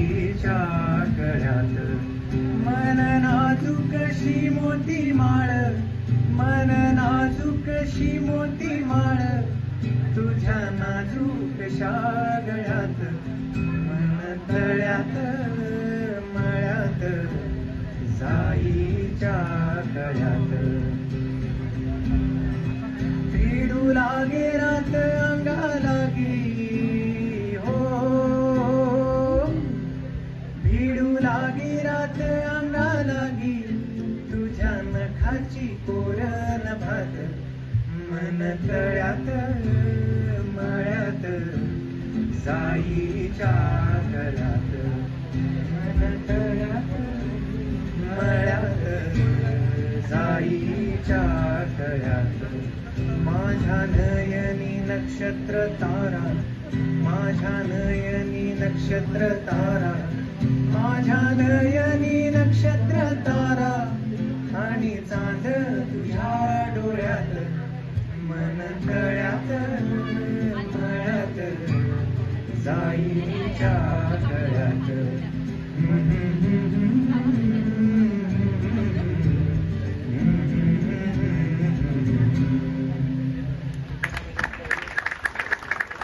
जाईच्या गळ्यात मन नाजूकशी मोती माळ, मन नाजूकशी मोती माळ, तुझ्या नाजूकशा गळ्यात मन तळ्यात मळ्यात जाईच्या गळ्यात भिडू लागे रात अंगा लागी हो, भिडू लागे रात अंगा लागी तुझ्या नखाची कोरल भात मन तळ्यात मळ्यात जाईच्या गळ्यात मन तळ्यात मळ्यात जाईच्या गळ्यात माझ्या नयनी नक्षत्र तारा, माझ्या नयनी नक्षत्र तारा, माझ्या नयनी नक्षत्र तारा आणि चांद तुझ्या डोळ्यात मन तळ्यात मळ्यात जाईच्या गळ्यात